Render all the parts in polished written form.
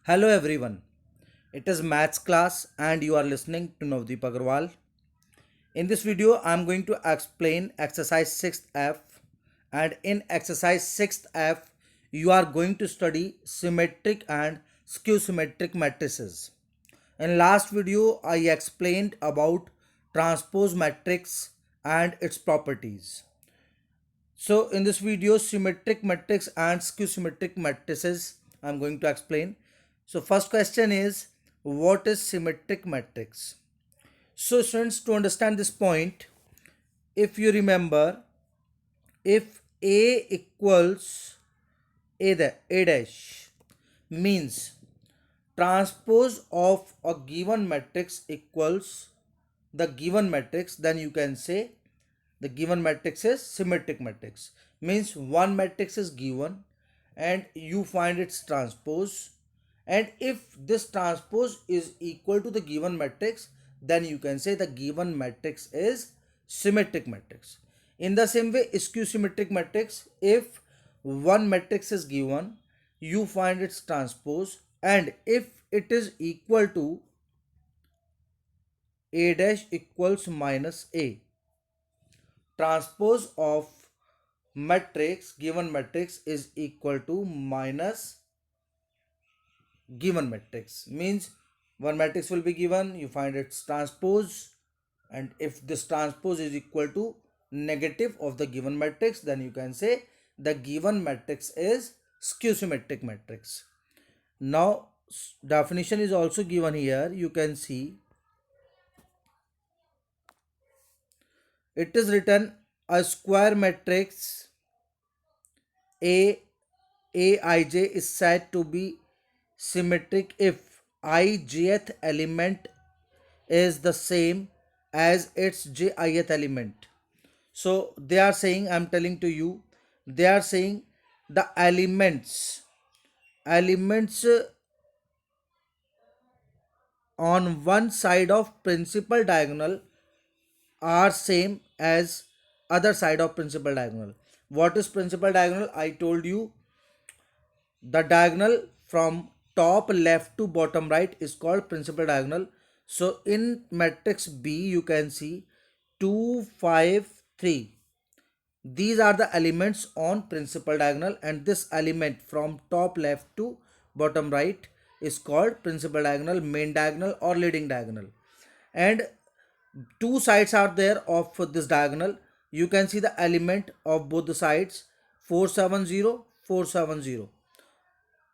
Hello everyone. It is maths class and you are listening to Navdeep Agarwal. In this video I am going to explain exercise 6th F, and in exercise 6th F you are going to study symmetric and skew symmetric matrices. In last video I explained about transpose matrix and its properties. So in this video, symmetric matrix and skew symmetric matrices I'm going to explain. So first question is, what is symmetric matrix? So students, to understand this point, if you remember, if A equals A dash means transpose of a given matrix equals the given matrix, then you can say the given matrix is symmetric matrix. Means one matrix is given and you find its transpose, and if this transpose is equal to the given matrix, then you can say the given matrix is symmetric matrix. In the same way, skew symmetric matrix, if one matrix is given, you find its transpose, and if it is equal to A dash equals minus A, transpose of matrix given matrix is equal to minus given matrix. Means one matrix will be given, you find its transpose, and if this transpose is equal to negative of the given matrix, then you can say the given matrix is skew symmetric matrix. Now definition is also given here. You can see it is written: a square matrix A Aij is said to be symmetric if ijth element is the same as its jith element. So they are saying, I'm telling to you, they are saying the elements on one side of principal diagonal are same as other side of principal diagonal. What is principal diagonal? I told you the diagonal from top left to bottom right is called principal diagonal. So in matrix B you can see 2 5 3. These are the elements on principal diagonal, and this element from top left to bottom right is called principal diagonal, main diagonal or leading diagonal. And two sides are there of this diagonal. You can see the element of both the sides, 470 470.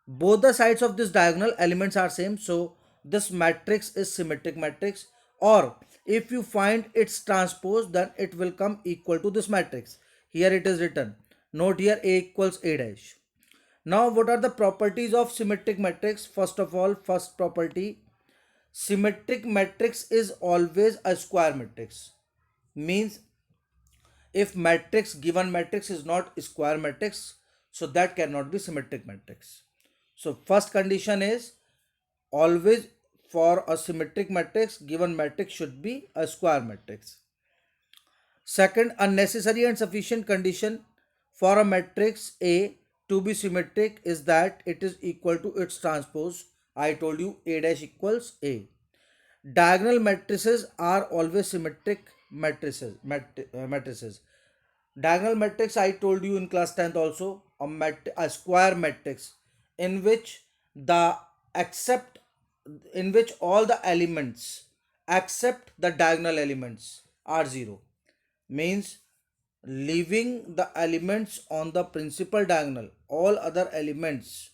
Both the sides of this diagonal elements are same, so this matrix is symmetric matrix. Or if you find its transpose, then it will come equal to this matrix. Here it is written, note here A equals A dash. Now what are the properties of symmetric matrix? First of all, first property, symmetric matrix is always a square matrix. Means if matrix given matrix is not square matrix, so that cannot be symmetric matrix. So first condition is, always for a symmetric matrix given matrix should be a square matrix. Second, a necessary and sufficient condition for a matrix A to be symmetric is that it is equal to its transpose. I told you A dash equals A. Diagonal matrices are always symmetric matrices. Diagonal matrix, I told you in class 10th also, a square matrix in which the accept in which all the elements except the diagonal elements are zero. Means leaving the elements on the principal diagonal, all other elements,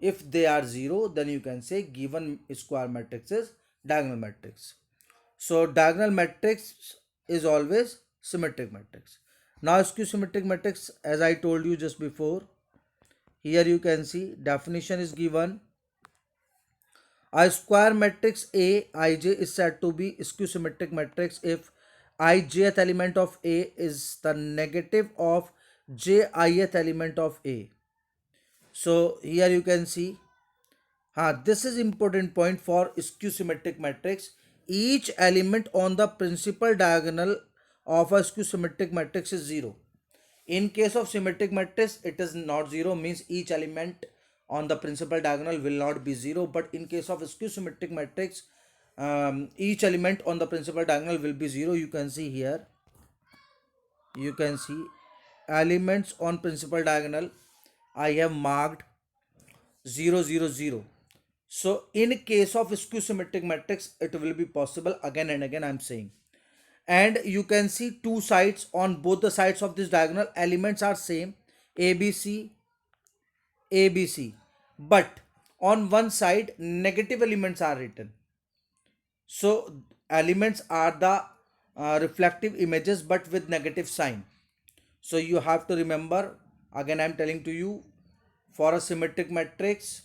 if they are zero, then you can say given square matrix is diagonal matrix. So diagonal matrix is always symmetric matrix. Now skew symmetric matrix, as I told you just before, here you can see definition is given: a square matrix A Ij is said to be skew symmetric matrix if ijth element of A is the negative of jith element of A. So here you can see, this is important point for skew symmetric matrix. Each element on the principal diagonal of a skew symmetric matrix is zero. In case of symmetric matrix, it is not zero, means each element on the principal diagonal will not be 0, but in case of skew symmetric matrix, each element on the principal diagonal will be 0. You can see here, you can see elements on principal diagonal I have marked 0 0 0. So in case of skew symmetric matrix, it will be possible, again and again I'm saying. And you can see two sides, on both the sides of this diagonal elements are same, ABC, ABC, but on one side negative elements are written. So elements are the reflective images but with negative sign. So you have to remember, again I'm telling to you, for a symmetric matrix,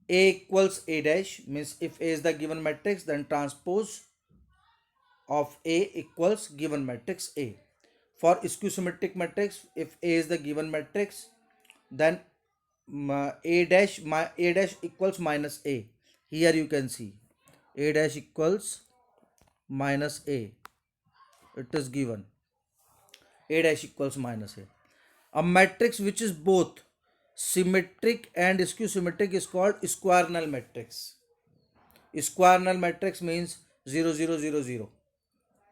A equals A dash, means if A is the given matrix, then transpose of A equals given matrix A. For skew symmetric matrix, if A is the given matrix, then A dash equals minus A. Here you can see A dash equals minus A. It is given. A dash equals minus A. A matrix which is both symmetric and skew symmetric is called square null matrix. Square null matrix means 0 0 0 0.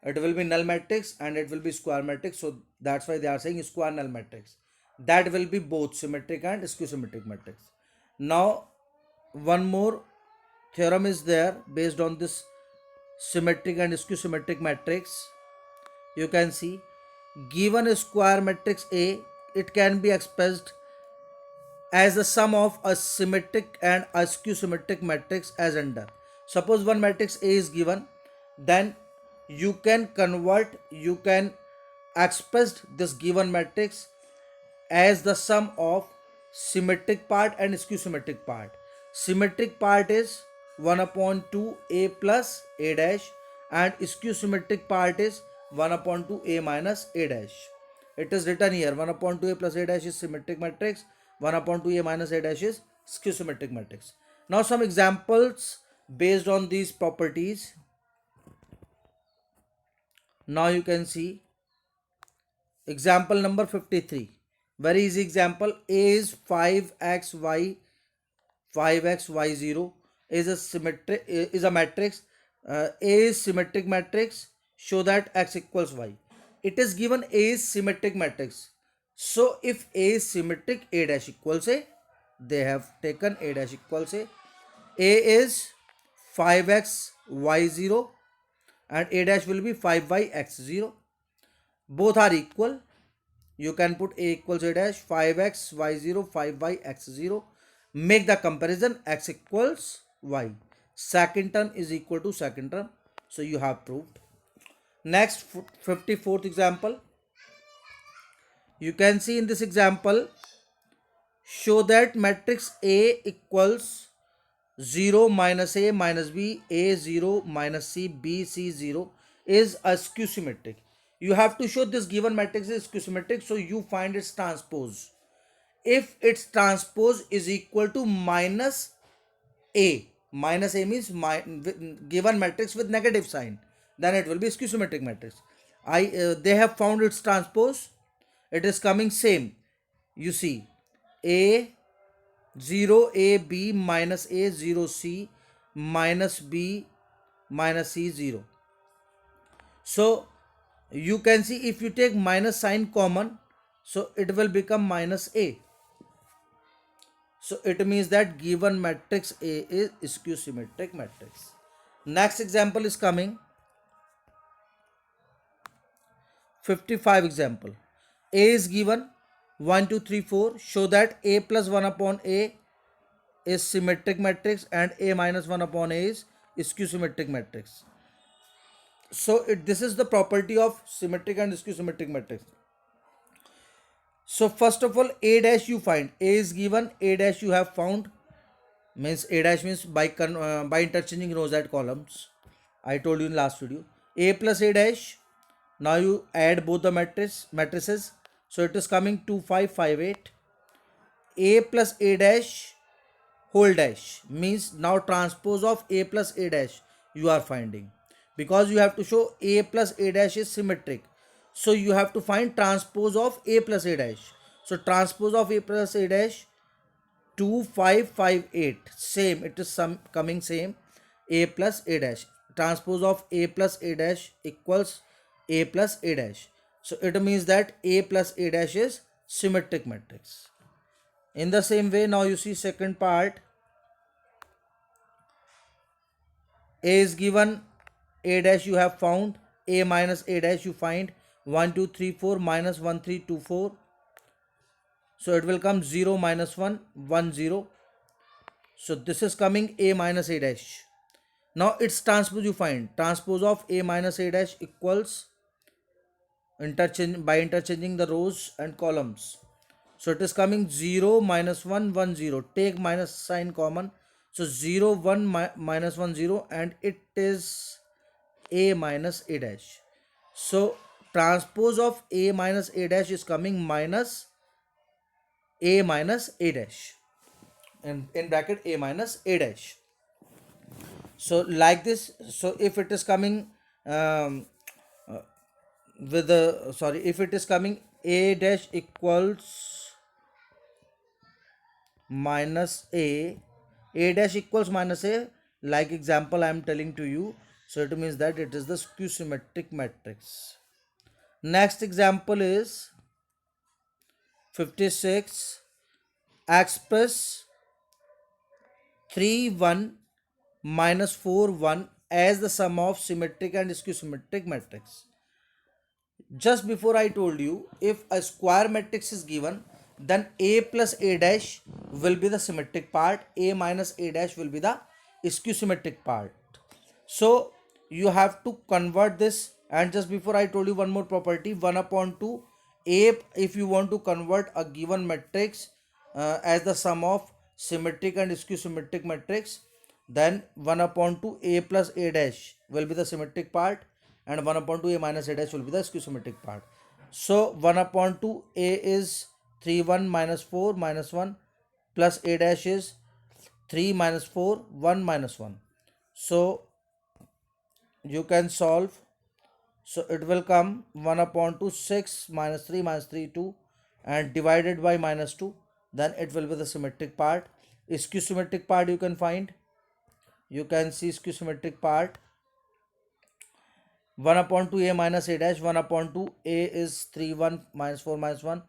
It will be null matrix and it will be square matrix, so that's why they are saying square null matrix. That will be both symmetric and skew symmetric matrix. Now one more theorem is there based on this symmetric and skew symmetric matrix. You can see, given a square matrix A, it can be expressed as the sum of a symmetric and a skew symmetric matrix as under. Suppose one matrix A is given, then you can express this given matrix as the sum of symmetric part and skew symmetric part. Symmetric part is 1 upon 2 A plus A dash, and skew symmetric part is 1 upon 2 A minus A dash. It is written here, 1 upon 2 A plus A dash is symmetric matrix, 1 upon 2 A minus A dash is skew symmetric matrix. Now some examples based on these properties. Now you can see example number 53. Very easy example. A is 5xy 5xy0 is a matrix. A is symmetric matrix. Show that x equals y. It is given A is symmetric matrix. So if A is symmetric, A dash equals A. They have taken A dash equals A. A is 5xy0 and A dash will be 5yx0. Both are equal. You can put A equals A dash, 5xy0, 5yx0. Make the comparison, x equals y. Second term is equal to second term. So you have proved. Next, 54th example. You can see in this example, show that matrix A equals 0 minus A minus B, A 0 minus C, B C 0 is a skew symmetric. You have to show this given matrix is skew symmetric, so you find its transpose. If its transpose is equal to minus A means given matrix with negative sign, then it will be skew symmetric matrix. They have found its transpose. It is coming same. You see, A 0 A B minus A 0 C minus B minus C 0. So you can see, if you take minus sign common, so it will become minus A. So it means that given matrix A is skew symmetric matrix. Next example is coming. 55 example. A is given 1 2 3 4. Show that A plus 1 upon A is symmetric matrix and A minus 1 upon A is skew symmetric matrix. So this is the property of symmetric and skew symmetric matrix. So first of all, A dash you find. A is given, A dash you have found. Means A dash means by interchanging rows and columns. I told you in last video. A plus A dash. Now you add both the matrices. So it is coming 2 5 5 8. A plus A dash whole dash means now transpose of A plus A dash you are finding, because you have to show A plus A dash is symmetric. So you have to find transpose of A plus A dash. So transpose of A plus A dash 2558, same, it is some coming same, a plus a dash, transpose of a plus a dash equals a plus a dash. So it means that a plus a dash is symmetric matrix. In the same way, now you see second part. A is given, a dash you have found, a minus a dash you find, 1 2 3 4 minus 1 3 2 4. So it will come 0 minus 1 1 0. So this is coming a minus a dash. Now its transpose you find. Transpose of a minus a dash equals interchanging the rows and columns. So it is coming 0 minus 1 1 0. Take minus sign common. So 0 1 minus 1 0, and it is a minus a dash. So transpose of a minus a dash is coming minus a minus a dash, and in bracket a minus a dash. So like this. So if it is coming uh, with the, sorry, if it is coming a dash equals minus a dash equals minus a, like example I am telling to you, so it means that it is the skew symmetric matrix. Next example is 56. Express 3 1 minus 4 1 as the sum of symmetric and skew symmetric matrix. Just before I told you, if a square matrix is given, then a plus a dash will be the symmetric part, a minus a dash will be the skew symmetric part. So you have to convert this. And just before I told you one more property, 1 upon 2 a, if you want to convert a given matrix as the sum of symmetric and skew symmetric matrix, then 1 upon 2 a plus a dash will be the symmetric part, and 1 upon 2 a minus a dash will be the skew symmetric part. So 1 upon 2 a is 3 1 minus 4 minus 1 plus a dash is 3 minus 4 1 minus 1. So you can solve. So it will come 1 upon 2 6 minus 3 minus 3 2, and divided by minus 2, then it will be the symmetric part. Skew symmetric part you can find. You can see skew symmetric part 1 upon 2 a minus a dash. 1 upon 2 a is 3 1 minus 4 minus 1,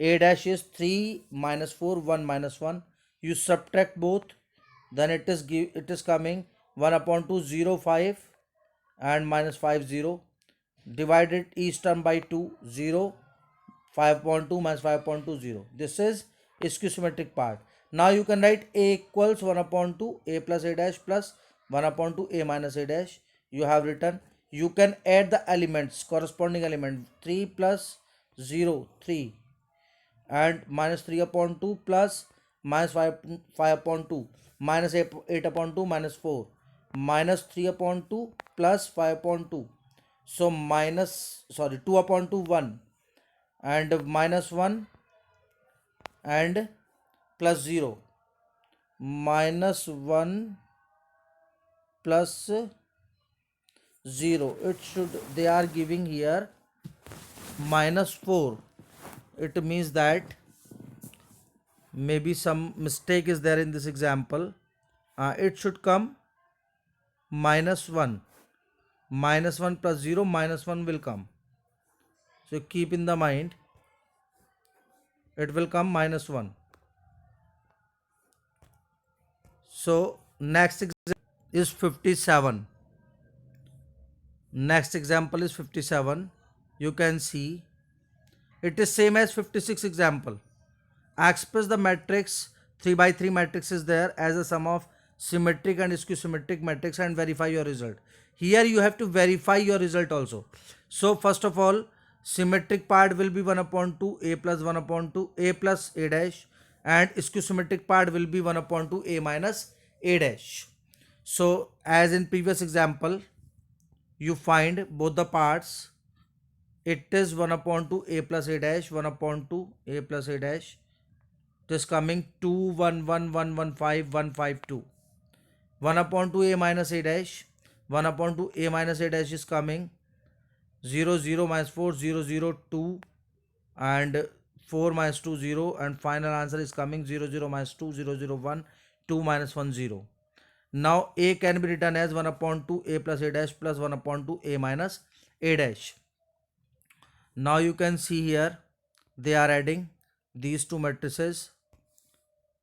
a dash is 3 minus 4 1 minus 1. You subtract both, then it is coming 1 upon 2 0 5 and minus 5 0. Divided each term by 2 0, 5 upon 2 minus 5 upon 2 0. This is skew symmetric part. Now you can write a equals 1 upon 2 a plus a dash plus 1 upon 2 a minus a dash. You have written. You can add the elements, corresponding element, 3 plus 0 3, and minus 3 upon 2 plus minus 5 upon 2 minus 8 upon 2 minus 4 minus 3 upon 2 plus 5 upon 2. So minus, sorry, 2 upon 2 1, and minus 1 and plus 0, minus 1 plus 0. It should, they are giving here minus 4. It means that maybe some mistake is there in this example. It should come minus 1. Minus 1 plus 0, minus 1 will come. So keep in the mind, it will come minus 1. So next example is 57. Next example is 57. You can see it is same as 56 example. Express the matrix 3 by 3 matrix is there as a sum of symmetric and skew symmetric matrix, and verify your result. Here you have to verify your result also. So first of all, symmetric part will be 1 upon 2 a plus 1 upon 2 a plus a dash, and skew symmetric part will be 1 upon 2 a minus a dash. So as in previous example, you find both the parts. It is 1 upon 2 a plus a dash, 1 upon 2 a plus a dash. It is coming 2 1 1 1 1 5 1 5 2. 1 upon 2 a minus a dash, 1 upon 2 a minus a dash is coming 0 0 minus 4 0 0 2, and 4 minus 2 0, and final answer is coming 0 0 minus 2 0 0 1, 2 minus 1 0. Now a can be written as 1 upon 2 a plus a dash plus 1 upon 2 a minus a dash. Now you can see here they are adding these two matrices,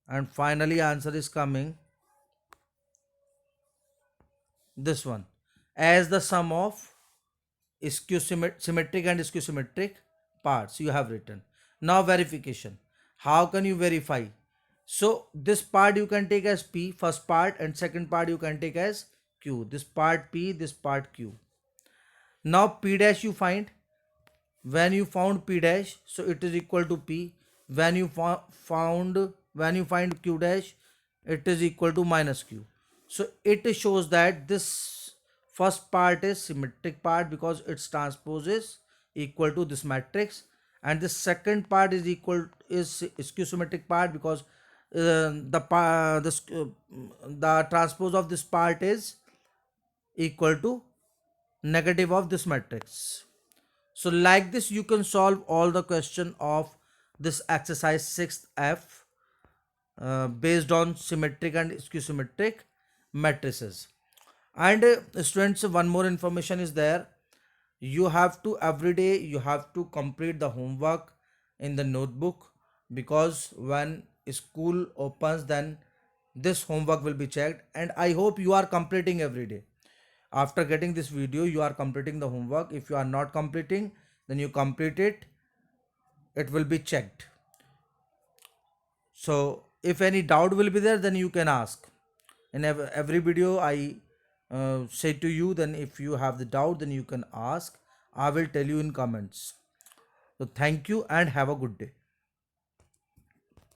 and finally answer is coming this one as the sum of symmetric and skew symmetric parts you have written. Now verification. How can you verify? So this part you can take as P, first part, and second part you can take as Q. This part P, this part Q. Now P dash you find. When you found P dash, so it is equal to P. When you find Q dash, it is equal to minus Q. So it shows that this first part is symmetric part because its transpose is equal to this matrix, and the second part is skew symmetric part because the transpose of this part is equal to negative of this matrix. So like this you can solve all the question of this exercise 6th F based on symmetric and skew symmetric matrices. And students, one more information is there. You have to every day you have to complete the homework in the notebook, because when school opens then this homework will be checked, and I hope you are completing every day. After getting this video you are completing the homework. If you are not completing, then you complete it, it will be checked. So if any doubt will be there, then you can ask. In every video I say to you, then if you have the doubt then you can ask. I will tell you in comments. So thank you and have a good day.